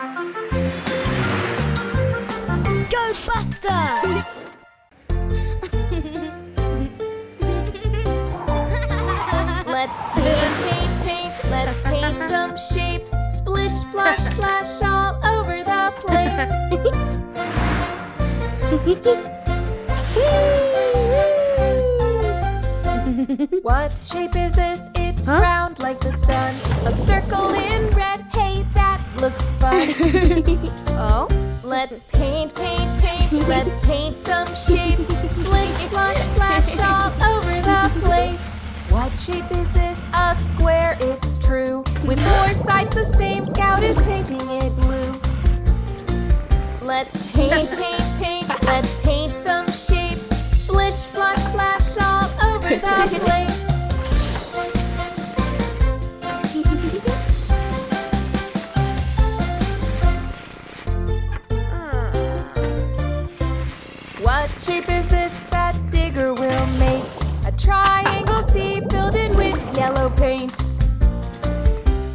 Go, Buster! Let's paint. Let's paint some shapes. Splish, splosh, splash all over the place. What shape is this? It's round like the sun. A circle in red. Hey, that looks fun. Oh? Let's paint. Let's paint some shapes. Splish, splosh, splash all over the place. What shape is this? A square, it's true. With 4 sides the same, Scout is painting it blue. Let's paint. Let's paint some shapes. Splish, splosh, splash all over the place. What shape is this that Digger will make? A triangle C filled in with yellow paint.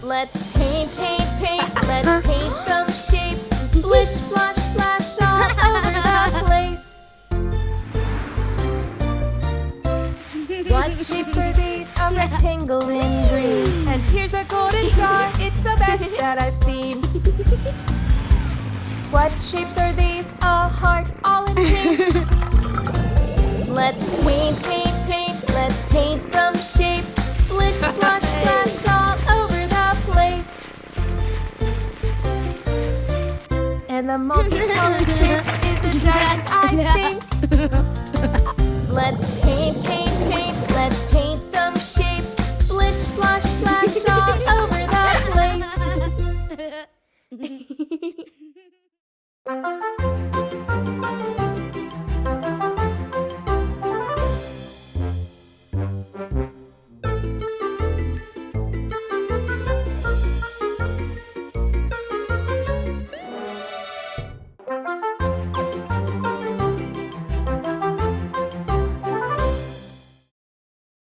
Let's paint. Let's paint some shapes. Splish, splash, splash all over the place. What shapes are these? A rectangle in green. And here's a golden star. It's the best that I've seen. What shapes are these? A heart all in pink. Let's paint. Let's paint some shapes. Splish, splash, splash all over the place. And the multicolored shape is a diamond, I think. Let's paint. Let's paint some shapes. Splish, splash, splash all over the place.